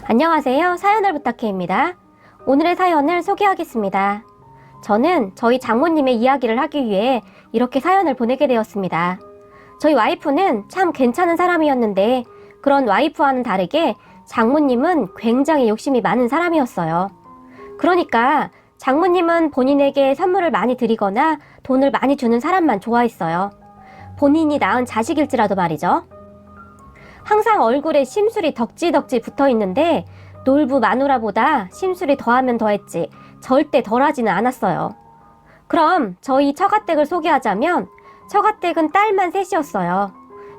안녕하세요. 사연을 부탁해입니다. 오늘의 사연을 소개하겠습니다. 저는 저희 장모님의 이야기를 하기 위해 이렇게 사연을 보내게 되었습니다. 저희 와이프는 참 괜찮은 사람이었는데 그런 와이프와는 다르게 장모님은 굉장히 욕심이 많은 사람이었어요. 그러니까 장모님은 본인에게 선물을 많이 드리거나 돈을 많이 주는 사람만 좋아했어요. 본인이 낳은 자식일지라도 말이죠. 항상 얼굴에 심술이 덕지덕지 붙어 있는데 놀부 마누라보다 심술이 더하면 더했지 절대 덜하지는 않았어요. 그럼 저희 처가댁을 소개하자면 처가댁은 딸만 셋이었어요.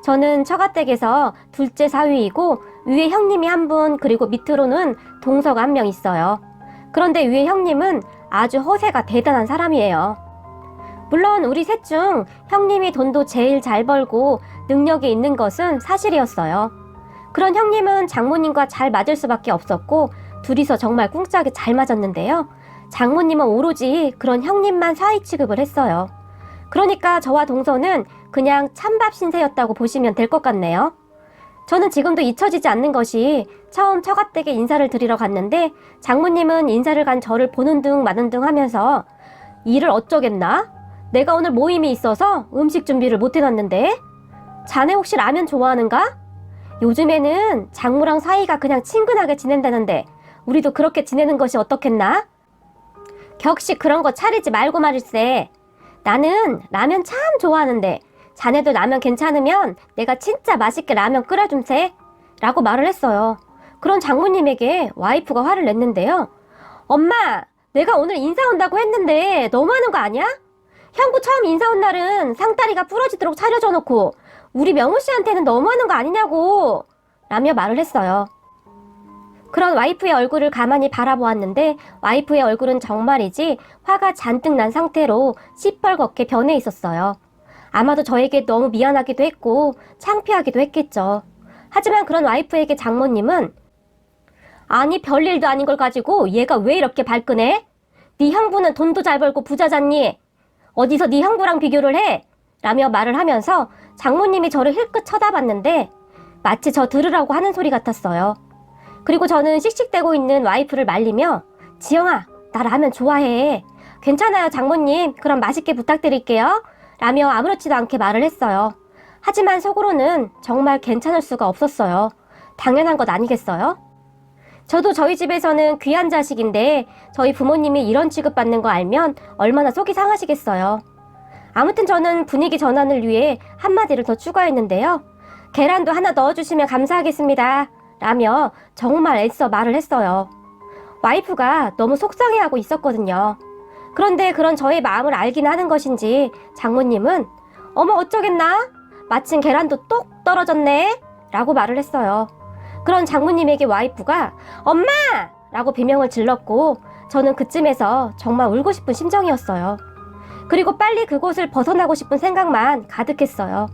저는 처가댁에서 둘째 사위이고 위에 형님이 한 분, 그리고 밑으로는 동서가 한 명 있어요. 그런데 위에 형님은 아주 허세가 대단한 사람이에요. 물론 우리 셋 중 형님이 돈도 제일 잘 벌고 능력이 있는 것은 사실이었어요. 그런 형님은 장모님과 잘 맞을 수밖에 없었고 둘이서 정말 꿍짝이 잘 맞았는데요. 장모님은 오로지 그런 형님만 사위 취급을 했어요. 그러니까 저와 동서는 그냥 찬밥 신세였다고 보시면 될 것 같네요. 저는 지금도 잊혀지지 않는 것이 처음 처가댁에 인사를 드리러 갔는데 장모님은 인사를 간 저를 보는 둥 마는 둥 하면서 일을 어쩌겠나? 내가 오늘 모임이 있어서 음식 준비를 못 해놨는데? 자네 혹시 라면 좋아하는가? 요즘에는 장모랑 사이가 그냥 친근하게 지낸다는데 우리도 그렇게 지내는 것이 어떻겠나? 격식 그런 거 차리지 말고 말일세. 나는 라면 참 좋아하는데 자네도 라면 괜찮으면 내가 진짜 맛있게 라면 끓여줌세 라고 말을 했어요. 그런 장모님에게 와이프가 화를 냈는데요. 엄마, 내가 오늘 인사 온다고 했는데 너무하는 거 아니야? 형부 처음 인사 온 날은 상다리가 부러지도록 차려줘 놓고 우리 명호 씨한테는 너무하는 거 아니냐고 라며 말을 했어요. 그런 와이프의 얼굴을 가만히 바라보았는데 와이프의 얼굴은 정말이지 화가 잔뜩 난 상태로 시뻘겋게 변해 있었어요. 아마도 저에게 너무 미안하기도 했고 창피하기도 했겠죠. 하지만 그런 와이프에게 장모님은 아니 별일도 아닌 걸 가지고 얘가 왜 이렇게 발끈해? 네 형부는 돈도 잘 벌고 부자잖니? 어디서 네 형부랑 비교를 해? 라며 말을 하면서 장모님이 저를 힐끗 쳐다봤는데 마치 저 들으라고 하는 소리 같았어요. 그리고 저는 씩씩대고 있는 와이프를 말리며 지영아, 나 라면 좋아해. 괜찮아요 장모님, 그럼 맛있게 부탁드릴게요 라며 아무렇지도 않게 말을 했어요. 하지만 속으로는 정말 괜찮을 수가 없었어요. 당연한 것 아니겠어요? 저도 저희 집에서는 귀한 자식인데 저희 부모님이 이런 취급받는 거 알면 얼마나 속이 상하시겠어요. 아무튼 저는 분위기 전환을 위해 한마디를 더 추가했는데요. 계란도 하나 넣어주시면 감사하겠습니다 라며 정말 애써 말을 했어요. 와이프가 너무 속상해하고 있었거든요. 그런데 그런 저의 마음을 알긴 하는 것인지 장모님은 어머 어쩌겠나? 마침 계란도 똑 떨어졌네 라고 말을 했어요. 그런 장모님에게 와이프가 엄마! 라고 비명을 질렀고 저는 그쯤에서 정말 울고 싶은 심정이었어요. 그리고 빨리 그곳을 벗어나고 싶은 생각만 가득했어요.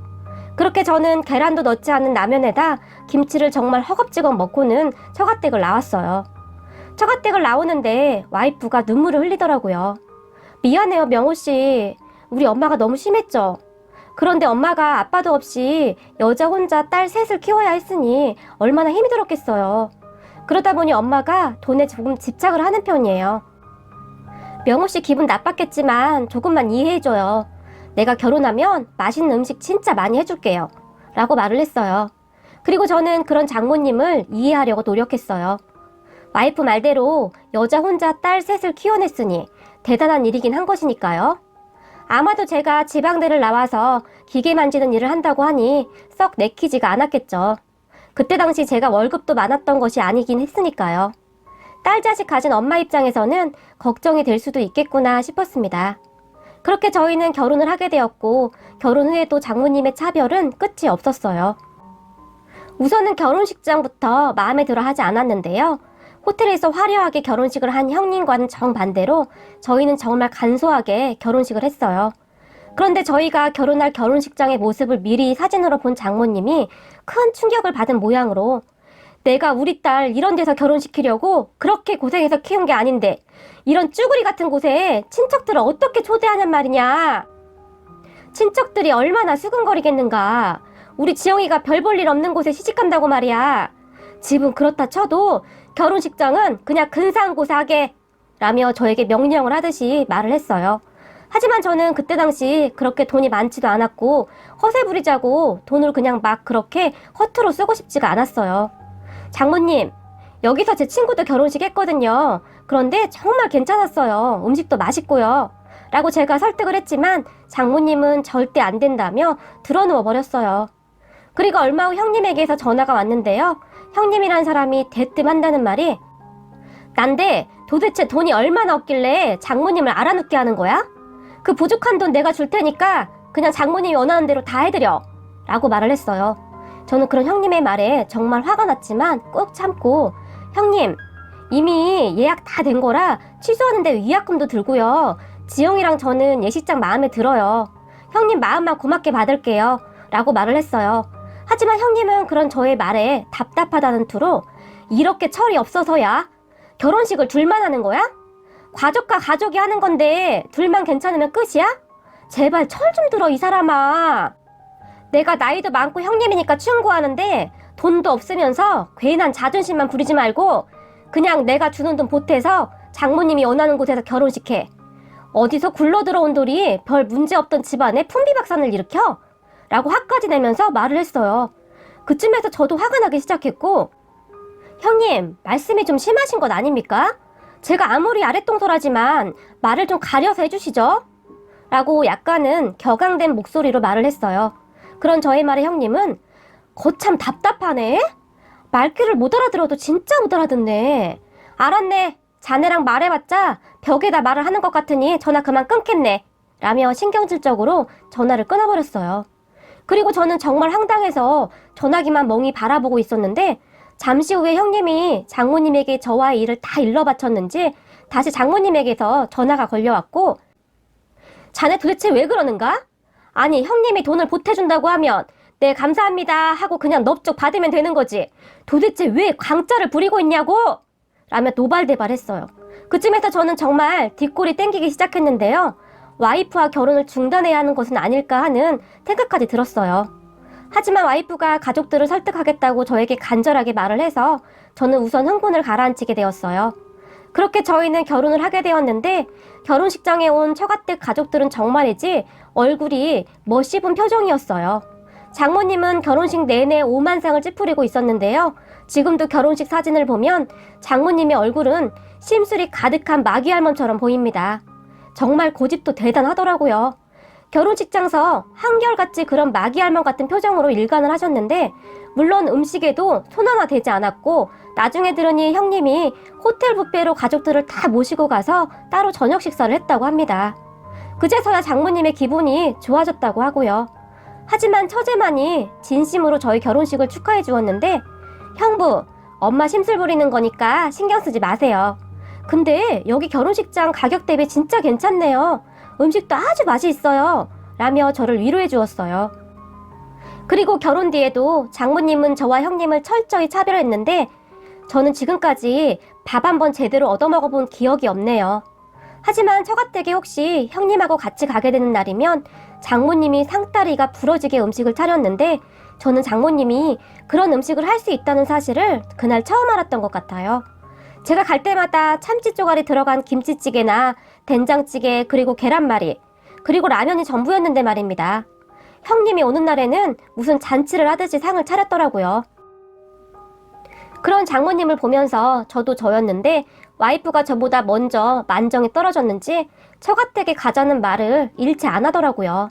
그렇게 저는 계란도 넣지 않은 라면에다 김치를 정말 허겁지겁 먹고는 처가댁을 나왔어요. 처가댁을 나오는데 와이프가 눈물을 흘리더라고요. 미안해요 명호씨, 우리 엄마가 너무 심했죠? 그런데 엄마가 아빠도 없이 여자 혼자 딸 셋을 키워야 했으니 얼마나 힘이 들었겠어요. 그러다 보니 엄마가 돈에 조금 집착을 하는 편이에요. 명호씨 기분 나빴겠지만 조금만 이해해줘요. 내가 결혼하면 맛있는 음식 진짜 많이 해줄게요 라고 말을 했어요. 그리고 저는 그런 장모님을 이해하려고 노력했어요. 와이프 말대로 여자 혼자 딸 셋을 키워냈으니 대단한 일이긴 한 것이니까요. 아마도 제가 지방대를 나와서 기계 만지는 일을 한다고 하니 썩 내키지가 않았겠죠. 그때 당시 제가 월급도 많았던 것이 아니긴 했으니까요. 딸 자식 가진 엄마 입장에서는 걱정이 될 수도 있겠구나 싶었습니다. 그렇게 저희는 결혼을 하게 되었고 결혼 후에도 장모님의 차별은 끝이 없었어요. 우선은 결혼식장부터 마음에 들어 하지 않았는데요. 호텔에서 화려하게 결혼식을 한 형님과는 정반대로 저희는 정말 간소하게 결혼식을 했어요. 그런데 저희가 결혼할 결혼식장의 모습을 미리 사진으로 본 장모님이 큰 충격을 받은 모양으로 내가 우리 딸 이런 데서 결혼시키려고 그렇게 고생해서 키운 게 아닌데 이런 쭈구리 같은 곳에 친척들을 어떻게 초대하냔 말이냐. 친척들이 얼마나 수근거리겠는가. 우리 지영이가 별 볼 일 없는 곳에 시집간다고 말이야. 집은 그렇다 쳐도 결혼식장은 그냥 근사한곳에 라며 저에게 명령을 하듯이 말을 했어요. 하지만 저는 그때 당시 그렇게 돈이 많지도 않았고 허세 부리자고 돈을 그냥 막 그렇게 허투루 쓰고 싶지가 않았어요. 장모님, 여기서 제 친구도 결혼식 했거든요. 그런데 정말 괜찮았어요. 음식도 맛있고요. 라고 제가 설득을 했지만 장모님은 절대 안 된다며 드러누워 버렸어요. 그리고 얼마 후 형님에게서 전화가 왔는데요. 형님이란 사람이 대뜸 한다는 말이 난데 도대체 돈이 얼마나 없길래 장모님을 알아눕게 하는 거야? 그 부족한 돈 내가 줄 테니까 그냥 장모님이 원하는 대로 다 해드려 라고 말을 했어요. 저는 그런 형님의 말에 정말 화가 났지만 꾹 참고 형님, 이미 예약 다 된 거라 취소하는데 위약금도 들고요. 지영이랑 저는 예식장 마음에 들어요. 형님 마음만 고맙게 받을게요 라고 말을 했어요. 하지만 형님은 그런 저의 말에 답답하다는 투로 이렇게 철이 없어서야 결혼식을 둘만 하는 거야? 가족과 가족이 하는 건데 둘만 괜찮으면 끝이야? 제발 철 좀 들어 이 사람아. 내가 나이도 많고 형님이니까 충고하는데 돈도 없으면서 괜한 자존심만 부리지 말고 그냥 내가 주는 돈 보태서 장모님이 원하는 곳에서 결혼식해. 어디서 굴러들어온 돌이 별 문제없던 집안에 풍비박산을 일으켜? 라고 화까지 내면서 말을 했어요. 그쯤에서 저도 화가 나기 시작했고 형님, 말씀이 좀 심하신 것 아닙니까? 제가 아무리 아랫동설하지만 말을 좀 가려서 해주시죠? 라고 약간은 격앙된 목소리로 말을 했어요. 그런 저의 말에 형님은 거참 답답하네? 말귀를 못 알아들어도 진짜 못 알아듣네. 알았네. 자네랑 말해봤자 벽에다 말을 하는 것 같으니 전화 그만 끊겠네. 라며 신경질적으로 전화를 끊어버렸어요. 그리고 저는 정말 황당해서 전화기만 멍이 바라보고 있었는데 잠시 후에 형님이 장모님에게 저와의 일을 다 일러 바쳤는지 다시 장모님에게서 전화가 걸려왔고 자네 도대체 왜 그러는가? 아니 형님이 돈을 보태준다고 하면 네 감사합니다 하고 그냥 넙죽 받으면 되는 거지. 도대체 왜 광자를 부리고 있냐고? 라며 노발대발했어요. 그쯤에서 저는 정말 뒷골이 땡기기 시작했는데요. 와이프와 결혼을 중단해야 하는 것은 아닐까 하는 생각까지 들었어요. 하지만 와이프가 가족들을 설득하겠다고 저에게 간절하게 말을 해서 저는 우선 흥분을 가라앉히게 되었어요. 그렇게 저희는 결혼을 하게 되었는데 결혼식장에 온 처가댁 가족들은 정말이지 얼굴이 멋씹은 표정이었어요. 장모님은 결혼식 내내 오만상을 찌푸리고 있었는데요. 지금도 결혼식 사진을 보면 장모님의 얼굴은 심술이 가득한 마귀할멈처럼 보입니다. 정말 고집도 대단하더라고요. 결혼식장서 한결같이 그런 마귀할멈 같은 표정으로 일관을 하셨는데 물론 음식에도 손 하나 대지 않았고 나중에 들으니 형님이 호텔 뷔페로 가족들을 다 모시고 가서 따로 저녁 식사를 했다고 합니다. 그제서야 장모님의 기분이 좋아졌다고 하고요. 하지만 처제만이 진심으로 저희 결혼식을 축하해 주었는데 형부, 엄마 심술 부리는 거니까 신경 쓰지 마세요. 근데 여기 결혼식장 가격 대비 진짜 괜찮네요. 음식도 아주 맛이 있어요. 라며 저를 위로해 주었어요. 그리고 결혼 뒤에도 장모님은 저와 형님을 철저히 차별했는데 저는 지금까지 밥 한 번 제대로 얻어먹어본 기억이 없네요. 하지만 처가댁에 혹시 형님하고 같이 가게 되는 날이면 장모님이 상다리가 부러지게 음식을 차렸는데 저는 장모님이 그런 음식을 할 수 있다는 사실을 그날 처음 알았던 것 같아요. 제가 갈 때마다 참치 쪼가리 들어간 김치찌개나 된장찌개 그리고 계란말이 그리고 라면이 전부였는데 말입니다. 형님이 오는 날에는 무슨 잔치를 하듯이 상을 차렸더라고요. 그런 장모님을 보면서 저도 저였는데 와이프가 저보다 먼저 만정이 떨어졌는지 처가댁에 가자는 말을 잃지 안 하더라고요.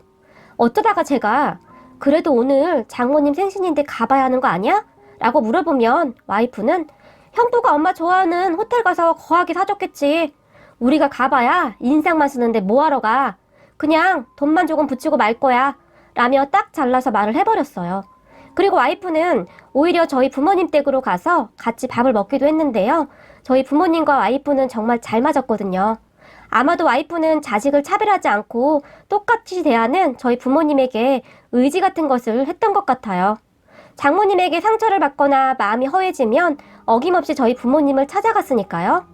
어쩌다가 제가 그래도 오늘 장모님 생신인데 가봐야 하는 거 아니야? 라고 물어보면 와이프는 형부가 엄마 좋아하는 호텔 가서 거하게 사줬겠지. 우리가 가봐야 인상만 쓰는데 뭐하러 가. 그냥 돈만 조금 붙이고 말 거야. 라며 딱 잘라서 말을 해버렸어요. 그리고 와이프는 오히려 저희 부모님 댁으로 가서 같이 밥을 먹기도 했는데요. 저희 부모님과 와이프는 정말 잘 맞았거든요. 아마도 와이프는 자식을 차별하지 않고 똑같이 대하는 저희 부모님에게 의지 같은 것을 했던 것 같아요. 장모님에게 상처를 받거나 마음이 허해지면 어김없이 저희 부모님을 찾아갔으니까요.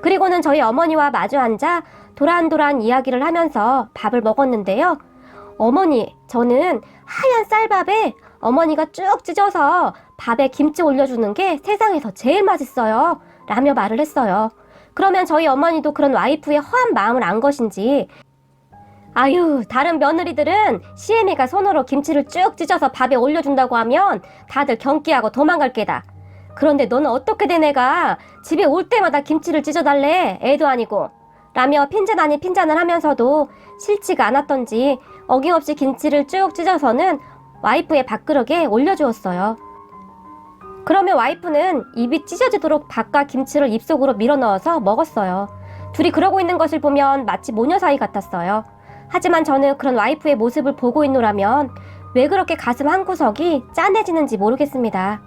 그리고는 저희 어머니와 마주 앉아 도란도란 이야기를 하면서 밥을 먹었는데요. 어머니, 저는 하얀 쌀밥에 어머니가 쭉 찢어서 밥에 김치 올려주는 게 세상에서 제일 맛있어요. 라며 말을 했어요. 그러면 저희 어머니도 그런 와이프의 허한 마음을 안 것인지, 아유, 다른 며느리들은 시애미가 손으로 김치를 쭉 찢어서 밥에 올려준다고 하면 다들 경기하고 도망갈 게다. 그런데 너는 어떻게 된 애가 집에 올 때마다 김치를 찢어달래? 애도 아니고. 라며 핀잔 아닌 핀잔을 하면서도 싫지가 않았던지 어김없이 김치를 쭉 찢어서는 와이프의 밥그릇에 올려주었어요. 그러면 와이프는 입이 찢어지도록 밥과 김치를 입속으로 밀어넣어서 먹었어요. 둘이 그러고 있는 것을 보면 마치 모녀 사이 같았어요. 하지만 저는 그런 와이프의 모습을 보고 있노라면 왜 그렇게 가슴 한구석이 짠해지는지 모르겠습니다.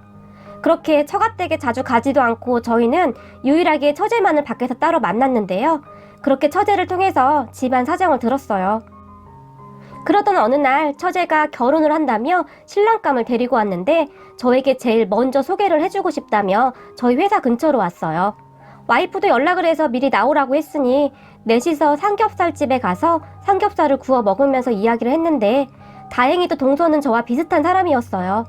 그렇게 처갓댁에 자주 가지도 않고 저희는 유일하게 처제만을 밖에서 따로 만났는데요. 그렇게 처제를 통해서 집안 사정을 들었어요. 그러던 어느 날 처제가 결혼을 한다며 신랑감을 데리고 왔는데 저에게 제일 먼저 소개를 해주고 싶다며 저희 회사 근처로 왔어요. 와이프도 연락을 해서 미리 나오라고 했으니 넷이서 삼겹살집에 가서 삼겹살을 구워 먹으면서 이야기를 했는데 다행히도 동서는 저와 비슷한 사람이었어요.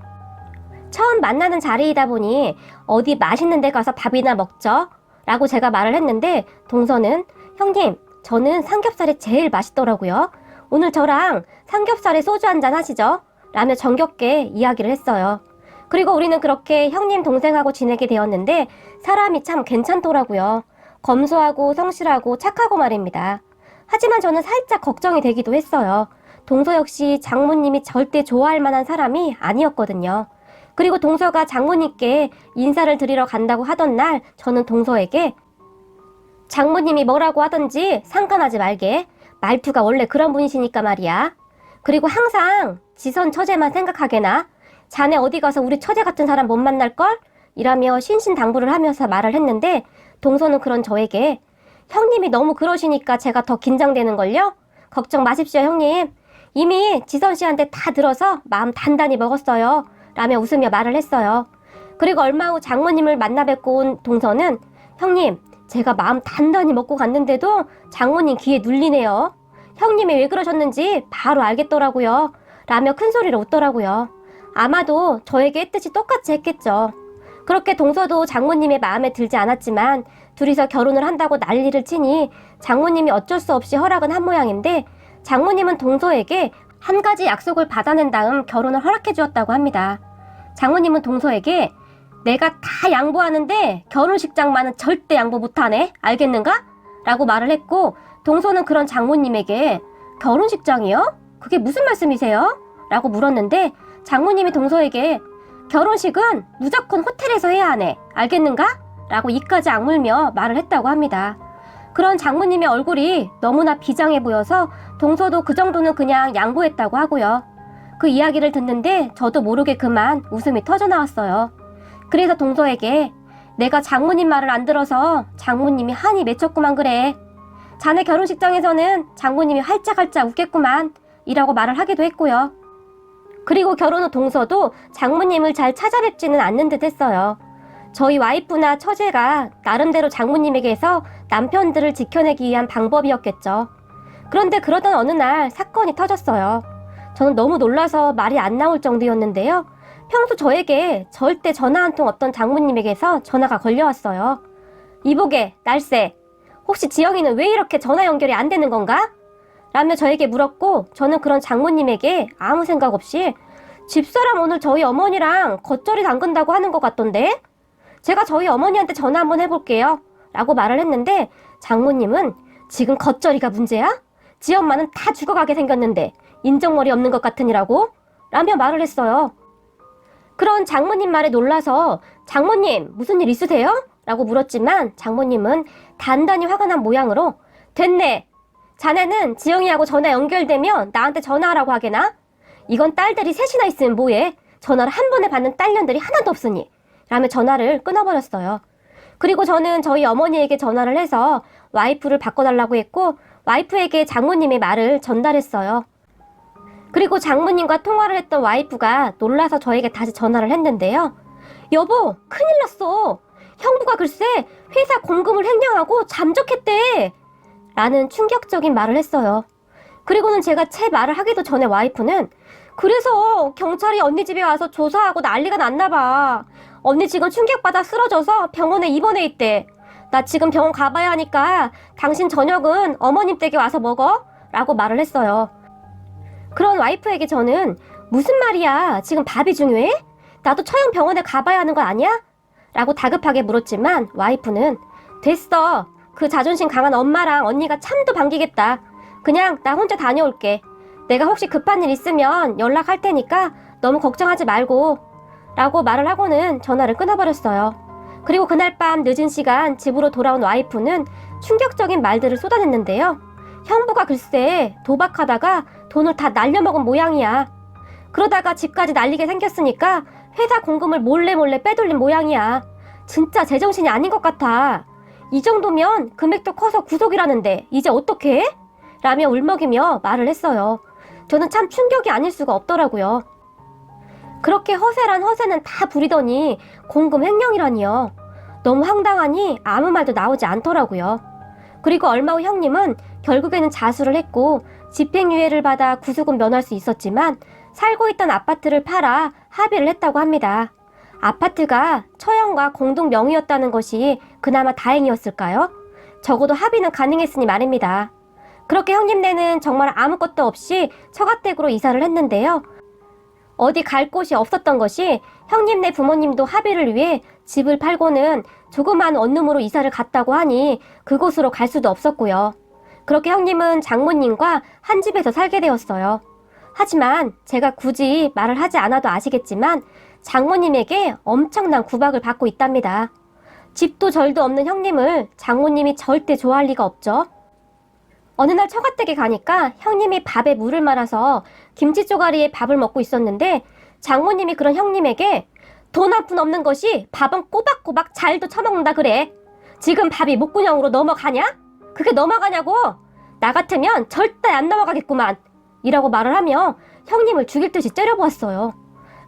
처음 만나는 자리이다 보니 어디 맛있는 데 가서 밥이나 먹죠? 라고 제가 말을 했는데 동서는 형님, 저는 삼겹살이 제일 맛있더라고요. 오늘 저랑 삼겹살에 소주 한잔 하시죠? 라며 정겹게 이야기를 했어요. 그리고 우리는 그렇게 형님 동생하고 지내게 되었는데 사람이 참 괜찮더라고요. 검소하고 성실하고 착하고 말입니다. 하지만 저는 살짝 걱정이 되기도 했어요. 동서 역시 장모님이 절대 좋아할 만한 사람이 아니었거든요. 그리고 동서가 장모님께 인사를 드리러 간다고 하던 날 저는 동서에게 장모님이 뭐라고 하던지 상관하지 말게. 말투가 원래 그런 분이시니까 말이야. 그리고 항상 지선 처제만 생각하게나. 자네 어디 가서 우리 처제 같은 사람 못 만날걸? 이라며 신신당부를 하면서 말을 했는데 동서는 그런 저에게 형님이 너무 그러시니까 제가 더 긴장되는걸요? 걱정 마십시오 형님. 이미 지선 씨한테 다 들어서 마음 단단히 먹었어요. 라며 웃으며 말을 했어요. 그리고 얼마 후 장모님을 만나 뵙고 온 동서는 형님, 제가 마음 단단히 먹고 갔는데도 장모님 귀에 눌리네요. 형님이 왜 그러셨는지 바로 알겠더라고요. 라며 큰 소리로 웃더라고요. 아마도 저에게 했듯이 똑같이 했겠죠. 그렇게 동서도 장모님의 마음에 들지 않았지만 둘이서 결혼을 한다고 난리를 치니 장모님이 어쩔 수 없이 허락은 한 모양인데 장모님은 동서에게 한 가지 약속을 받아낸 다음 결혼을 허락해 주었다고 합니다. 장모님은 동서에게 내가 다 양보하는데 결혼식장만은 절대 양보 못하네. 알겠는가? 라고 말을 했고 동서는 그런 장모님에게 결혼식장이요? 그게 무슨 말씀이세요? 라고 물었는데 장모님이 동서에게 결혼식은 무조건 호텔에서 해야 하네. 알겠는가? 라고 이까지 악물며 말을 했다고 합니다. 그런 장모님의 얼굴이 너무나 비장해 보여서 동서도 그 정도는 그냥 양보했다고 하고요. 그 이야기를 듣는데 저도 모르게 그만 웃음이 터져나왔어요. 그래서 동서에게 내가 장모님 말을 안 들어서 장모님이 한이 맺혔구만 그래. 자네 결혼식장에서는 장모님이 활짝활짝 웃겠구만 이라고 말을 하기도 했고요. 그리고 결혼 후 동서도 장모님을 잘 찾아뵙지는 않는 듯 했어요. 저희 와이프나 처제가 나름대로 장모님에게서 남편들을 지켜내기 위한 방법이었겠죠. 그런데 그러던 어느 날 사건이 터졌어요. 저는 너무 놀라서 말이 안 나올 정도였는데요. 평소 저에게 절대 전화 한 통 없던 장모님에게서 전화가 걸려왔어요. 이보게, 날쌔. 혹시 지영이는 왜 이렇게 전화 연결이 안 되는 건가? 라며 저에게 물었고 저는 그런 장모님에게 아무 생각 없이 집사람 오늘 저희 어머니랑 겉절이 담근다고 하는 것 같던데? 제가 저희 어머니한테 전화 한번 해볼게요. 라고 말을 했는데 장모님은 지금 겉절이가 문제야? 지 엄마는 다 죽어가게 생겼는데 인정머리 없는 것 같으니라고? 라며 말을 했어요. 그런 장모님 말에 놀라서 장모님 무슨 일 있으세요? 라고 물었지만 장모님은 단단히 화가 난 모양으로 됐네. 자네는 지영이하고 전화 연결되면 나한테 전화하라고 하게나? 이건 딸들이 셋이나 있으면 뭐해? 전화를 한 번에 받는 딸년들이 하나도 없으니. 라며 전화를 끊어버렸어요. 그리고 저는 저희 어머니에게 전화를 해서 와이프를 바꿔달라고 했고 와이프에게 장모님의 말을 전달했어요. 그리고 장모님과 통화를 했던 와이프가 놀라서 저에게 다시 전화를 했는데요. 여보, 큰일 났어. 형부가 글쎄 회사 공금을 횡령하고 잠적했대. 라는 충격적인 말을 했어요. 그리고는 제가 제 말을 하기도 전에 와이프는 그래서 경찰이 언니 집에 와서 조사하고 난리가 났나 봐. 언니 지금 충격받아 쓰러져서 병원에 입원해 있대. 나 지금 병원 가봐야 하니까 당신 저녁은 어머님 댁에 와서 먹어? 라고 말을 했어요. 그런 와이프에게 저는 무슨 말이야? 지금 밥이 중요해? 나도 처형 병원에 가봐야 하는 거 아니야? 라고 다급하게 물었지만 와이프는 됐어. 그 자존심 강한 엄마랑 언니가 참도 반기겠다. 그냥 나 혼자 다녀올게. 내가 혹시 급한 일 있으면 연락할 테니까 너무 걱정하지 말고 라고 말을 하고는 전화를 끊어버렸어요. 그리고 그날 밤 늦은 시간 집으로 돌아온 와이프는 충격적인 말들을 쏟아냈는데요. 형부가 글쎄 도박하다가 돈을 다 날려먹은 모양이야. 그러다가 집까지 날리게 생겼으니까 회사 공금을 몰래 빼돌린 모양이야. 진짜 제정신이 아닌 것 같아. 이 정도면 금액도 커서 구속이라는데 이제 어떻게 해? 라며 울먹이며 말을 했어요. 저는 참 충격이 아닐 수가 없더라고요. 그렇게 허세란 허세는 다 부리더니 공금 횡령이라니요. 너무 황당하니 아무 말도 나오지 않더라고요. 그리고 얼마 후 형님은 결국에는 자수를 했고 집행유예를 받아 구속은 면할 수 있었지만 살고 있던 아파트를 팔아 합의를 했다고 합니다. 아파트가 처형과 공동 명의였다는 것이 그나마 다행이었을까요? 적어도 합의는 가능했으니 말입니다. 그렇게 형님네는 정말 아무것도 없이 처가댁으로 이사를 했는데요. 어디 갈 곳이 없었던 것이 형님네 부모님도 합의를 위해 집을 팔고는 조그만 원룸으로 이사를 갔다고 하니 그곳으로 갈 수도 없었고요. 그렇게 형님은 장모님과 한 집에서 살게 되었어요. 하지만 제가 굳이 말을 하지 않아도 아시겠지만 장모님에게 엄청난 구박을 받고 있답니다. 집도 절도 없는 형님을 장모님이 절대 좋아할 리가 없죠. 어느 날 처가댁에 가니까 형님이 밥에 물을 말아서 김치 쪼가리에 밥을 먹고 있었는데 장모님이 그런 형님에게 돈 한 푼 없는 것이 밥은 꼬박꼬박 잘도 처먹는다 그래. 지금 밥이 목구멍으로 넘어가냐? 그게 넘어가냐고? 나 같으면 절대 안 넘어가겠구만. 이라고 말을 하며 형님을 죽일 듯이 째려보았어요.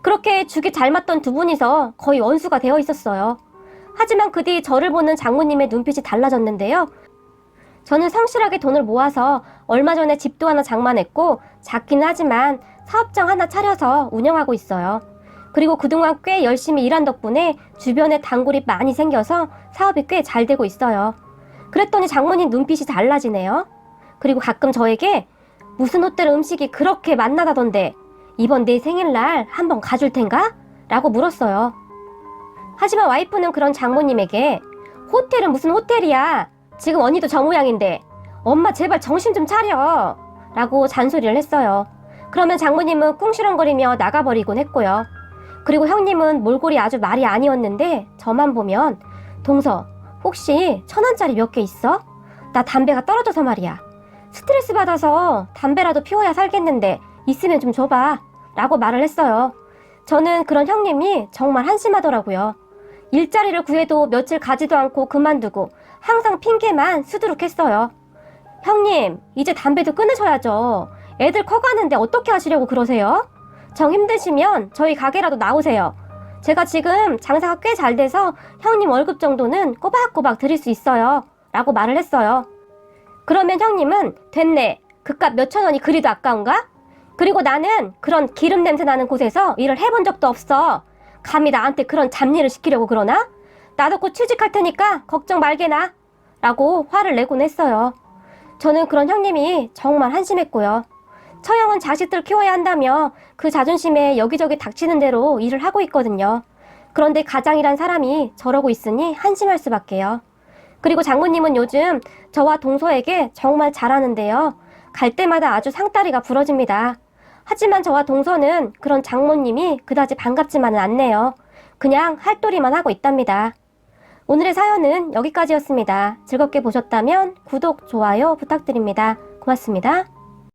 그렇게 죽이 잘 맞던 두 분이서 거의 원수가 되어 있었어요. 하지만 그 뒤 저를 보는 장모님의 눈빛이 달라졌는데요. 저는 성실하게 돈을 모아서 얼마 전에 집도 하나 장만했고 작기는 하지만 사업장 하나 차려서 운영하고 있어요. 그리고 그동안 꽤 열심히 일한 덕분에 주변에 단골이 많이 생겨서 사업이 꽤 잘 되고 있어요. 그랬더니 장모님 눈빛이 달라지네요. 그리고 가끔 저에게 무슨 호텔 음식이 그렇게 맛나다던데 이번 내 생일날 한번 가줄 텐가? 라고 물었어요. 하지만 와이프는 그런 장모님에게 호텔은 무슨 호텔이야. 지금 언니도 저 모양인데 엄마 제발 정신 좀 차려 라고 잔소리를 했어요. 그러면 장모님은 꿍시렁거리며 나가버리곤 했고요. 그리고 형님은 몰골이 아주 말이 아니었는데 저만 보면 동서 혹시 1,000원짜리 몇 개 있어? 나 담배가 떨어져서 말이야. 스트레스 받아서 담배라도 피워야 살겠는데 있으면 좀 줘봐 라고 말을 했어요. 저는 그런 형님이 정말 한심하더라고요. 일자리를 구해도 며칠 가지도 않고 그만두고 항상 핑계만 수두룩했어요. 형님 이제 담배도 끊으셔야죠. 애들 커가는데 어떻게 하시려고 그러세요? 정 힘드시면 저희 가게라도 나오세요. 제가 지금 장사가 꽤 잘 돼서 형님 월급 정도는 꼬박꼬박 드릴 수 있어요 라고 말을 했어요. 그러면 형님은 됐네. 그깟 몇천 원이 그리도 아까운가? 그리고 나는 그런 기름 냄새 나는 곳에서 일을 해본 적도 없어. 감히 나한테 그런 잡일을 시키려고 그러나? 나도 곧 취직할 테니까 걱정 말게나 라고 화를 내곤 했어요. 저는 그런 형님이 정말 한심했고요. 처형은 자식들 키워야 한다며 그 자존심에 여기저기 닥치는 대로 일을 하고 있거든요. 그런데 가장이란 사람이 저러고 있으니 한심할 수밖에요. 그리고 장모님은 요즘 저와 동서에게 정말 잘하는데요. 갈 때마다 아주 상다리가 부러집니다. 하지만 저와 동서는 그런 장모님이 그다지 반갑지만은 않네요. 그냥 할도리만 하고 있답니다. 오늘의 사연은 여기까지였습니다. 즐겁게 보셨다면 구독, 좋아요 부탁드립니다. 고맙습니다.